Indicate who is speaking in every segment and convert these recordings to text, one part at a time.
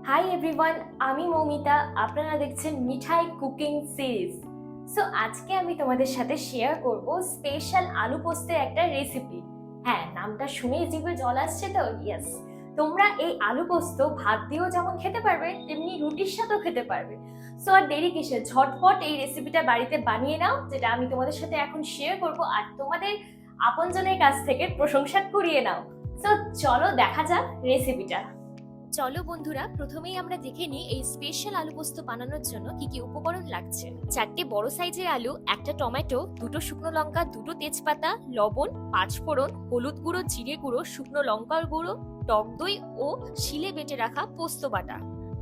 Speaker 1: Hi everyone, আমি মৌমিতা। আপনারা দেখছেন মিঠাই কুকিং সিরিজ। সো আজকে আমি তোমাদের সাথে শেয়ার করব স্পেশাল আলু পোস্তের একটা রেসিপি। হ্যাঁ, নামটা শুনেই জিভে জল আসছে তো? ইয়েস, তোমরা এই আলু পোস্ত ভাত দিয়েও যেমন খেতে পারবে, তেমনি রুটির সাথেও খেতে পারবে। সো আর দেরি কিসের, ঝটপট এই রেসিপিটা বাড়িতে বানিয়ে নাও, যেটা আমি তোমাদের সাথে এখন শেয়ার করব, আর তোমাদের আপনজনের কাছ থেকে প্রশংসা কুড়িয়ে নাও। সো চলো দেখা যাক রেসিপিটা। চলো বন্ধুরা, প্রথমেই আমরা দেখে নিই এই স্পেশাল আলু পোস্ত বানানোর জন্য কি কি উপকরণ লাগছে। 4টে বড় সাইজের আলু, একটা টমেটো, 2টো শুকনো লঙ্কা, 2টো তেজপাতা, লবণ, 5 ফোড়ন, হলুদ গুঁড়ো, জিরে গুঁড়ো, শুকনো লঙ্কার গুঁড়ো, টক দই ও শিলে বেটে রাখা পোস্ত বাটা।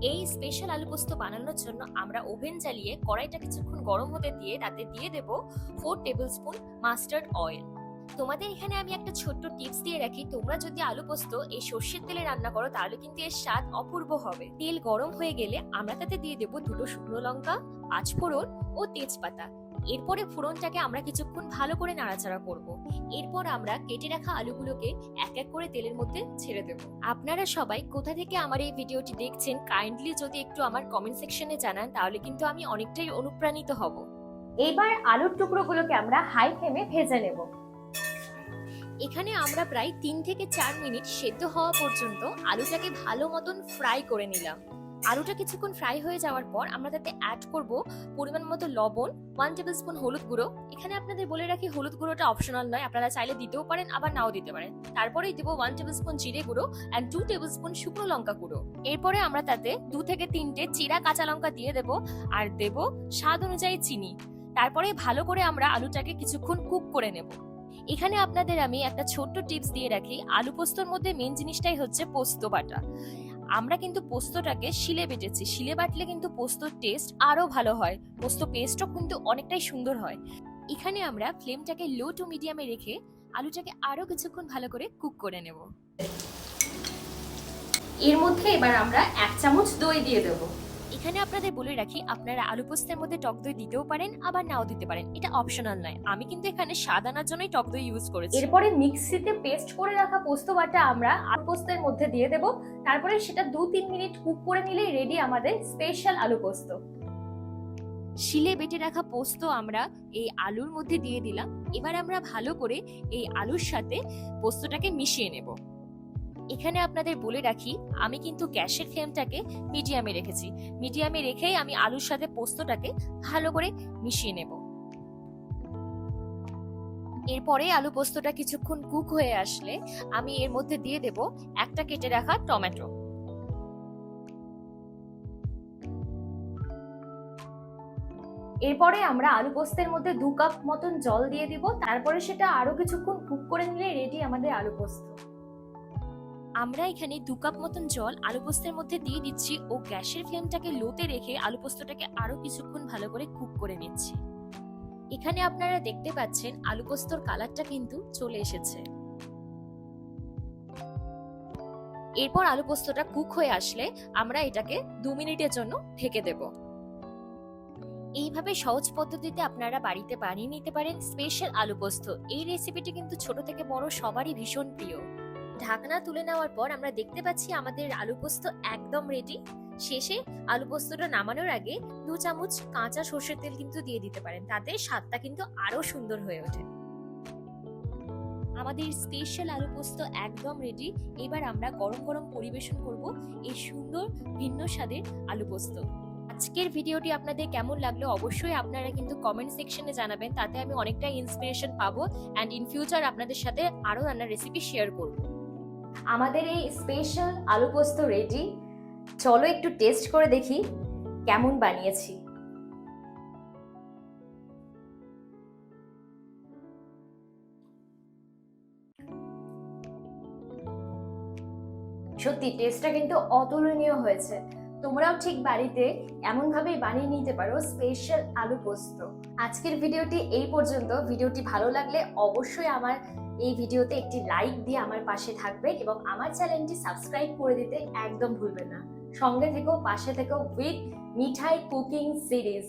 Speaker 1: এই স্পেশাল আলু পোস্ত বানানোর জন্য আমরা ওভেন জ্বালিয়ে কড়াইটা কিছুক্ষণ গরম হতে দিয়ে তাতে দিয়ে দেব 4 টেবিল স্পুন মাস্টার্ড অয়েল। তোমাদের এখানে আমি একটা ছোট্ট টিপস দিয়ে রাখি, তোমরা যদি আলু পোস্ত এই সর্ষের তেলে রান্না করো তাহলে কিন্তু এর স্বাদ অপূর্ব হবে। তেল গরম হয়ে গেলে আমরা তাতে দিয়ে দেবো 2টো শুকনো লঙ্কা, 5 ফোড়ন ও তেজপাতা। এরপরে ফোড়নটাকে আমরা কিছুক্ষণ ভালো করে নাড়াচাড়া করব। এরপর আমরা কেটে রাখা আলুগুলোকে এক এক করে তেলের মধ্যে ছেড়ে দেব। আপনারা সবাই কোথা থেকে আমার এই ভিডিওটি দেখছেন কাইন্ডলি যদি একটু আমার কমেন্ট সেকশনে জানান, তাহলে কিন্তু আমি অনেকটাই অনুপ্রাণিত হব। এবার আলুর টুকরোগুলোকে আমরা হাই ফ্লেমে ভেজে নেব। এখানে আমরা প্রায় 3 থেকে 4 মিনিট সেদ্ধ হওয়া পর্যন্ত আলুটাকে ভালো মতন ফ্রাই করে নিলাম। আলুটা কিছুক্ষণ ফ্রাই হয়ে যাওয়ার পর আমরা তাতে অ্যাড করব পরিমাণ মতো লবণ, 1 টেবিল স্পুন হলুদ গুঁড়ো। এখানে আপনাদের বলে রাখি হলুদ গুঁড়োটা অপশনাল নয়, আপনারা চাইলে দিতেও পারেন আবার নাও দিতে পারেন। তারপরেই দেব 1 টেবিল স্পুন জিরে গুঁড়ো এন্ড 2 টেবিল স্পুন শুকনো লঙ্কা গুঁড়ো। এরপরে আমরা তাতে 2 থেকে 3টে চিরা কাঁচা লঙ্কা দিয়ে দেব আর দেব স্বাদ অনুযায়ী চিনি। তারপরে ভালো করে আমরা আলুটাকে কিছুক্ষণ কুক করে নেব। এখানে আপনাদের আমি একটা ছোট্ট টিপস দিয়ে রাখি, আলু পোস্তর মধ্যে মেন জিনিসটাই হচ্ছে পোস্ত বাটা। আমরা কিন্তু পোস্তটাকে শিলে বেটেছি, শিলে বাটলে কিন্তু পোস্তর টেস্ট আরো ভালো হয়, পোস্ত পেস্টও কিন্তু অনেকটাই সুন্দর হয়। এখানে আমরা ফ্লেমটাকে লো টু মিডিয়ামে রেখে আলুটাকে আরো কিছুক্ষণ ভালো করে কুক করে নেব। এর মধ্যে এবার আমরা 1 চামচ দই দিয়ে দেবো। এখানে আপনাদের বলে রাখি, আপনারা আলু পোস্তের মধ্যে টক দই দিতেও পারেন আবার নাও দিতে পারেন, এটা অপশনাল নয়। আমি কিন্তু এখানে স্বাদ আনার জন্যই টক দই ইউজ করেছি। এরপরে মিক্সিতে পেস্ট করে রাখা পোস্ত বাটা আমরা আলু পোস্তের মধ্যে দিয়ে দেব। তারপরে সেটা 2-3 মিনিট কুক করে নিলেই রেডি আমাদের স্পেশাল আলু পোস্ত। শিলে বেটে রাখা পোস্ত আমরা এই আলুর মধ্যে দিয়ে দিলাম। এবার আমরা ভালো করে এই আলুর সাথে পোস্তটাকে মিশিয়ে নেব। এখানে আপনাদের বলে রাখি, আমি কিন্তু গ্যাসের ফ্লেমটাকে মিডিয়ামে রেখেছি। মিডিয়ামে রেখেই আমি আলুর সাথে পোস্তটাকে ভালো করে মিশিয়ে নেব। এরপরে আলু পোস্তটা কিছুক্ষণ কুক হয়ে আসলে আমি এর মধ্যে দিয়ে দেব একটা কেটে রাখা টমেটো। এরপরে আমরা আলু পোস্তের মধ্যে 2 কাপ মতন জল দিয়ে দিব। তারপরে সেটা আরো কিছুক্ষণ কুক করে নিলে রেডি আমাদের আলু পোস্ত। আমরা এখানে 2 কাপ মতন জল আলু পোস্তের মধ্যে দিয়ে দিচ্ছি ও গ্যাসের ফ্লেমটাকে লোতে রেখে আলু পোস্তটাকে আরো কিছুক্ষণ ভালো করে কুক করে নিচ্ছি। এখানে আপনারা দেখতে পাচ্ছেন আলু পোস্তর কালারটা কিন্তু চলে এসেছে। এরপর আলু পোস্তটা কুক হয়ে আসলে আমরা এটাকে 2 মিনিটের জন্য ঢেকে দেব। এইভাবে সহজ পদ্ধতিতে আপনারা বাড়িতে বানিয়ে নিতে পারেন স্পেশাল আলু পোস্ত। এই রেসিপিটি কিন্তু ছোট থেকে বড় সবারই ভীষণ প্রিয়। ঢাকনা তুলে নেওয়ার পর আমরা দেখতে পাচ্ছি আমাদের আলু পোস্ত একদম রেডি। শেষে আলু পোস্তটা নামানোর আগে 2 চামচ কাঁচা সর্ষের তেল কিন্তু দিয়ে দিতে পারেন, তাতে স্বাদটা কিন্তু আরো সুন্দর হয়ে ওঠে। আমাদের স্পেশাল আলু পোস্ত একদম রেডি। এবার আমরা গরম গরম পরিবেশন করব এই সুন্দর ভিন্ন স্বাদের আলু পোস্ত। আজকের ভিডিওটি আপনাদের কেমন লাগলো অবশ্যই আপনারা কিন্তু কমেন্ট সেকশনে জানাবেন, তাতে আমি অনেকটা ইন্সপিরেশন পাবো এন্ড ইন ফিউচার আপনাদের সাথে আরো রান্নার রেসিপি শেয়ার করব। আমাদের এই স্পেশাল আলু পোস্ত রেডি। চলো একটু টেস্ট করে দেখি কেমন বানিয়েছি। সত্যি টেস্টটা কিন্তু অতুলনীয় হয়েছে। তোমরাও ঠিক বাড়িতে এমন ভাবেই বানিয়ে নিতে পারো স্পেশাল আলু পোস্ত। আজকের ভিডিওটি এই পর্যন্ত। ভিডিওটি ভালো লাগলে অবশ্যই আমার এই ভিডিওতে একটি লাইক দিয়ে আমার পাশে থাকবে এবং আমার চ্যানেলটি সাবস্ক্রাইব করে দিতে একদম ভুলবে না। সঙ্গে থেকো, পাশে থেকো উইথ মিঠাই কুকিং সিরিজ।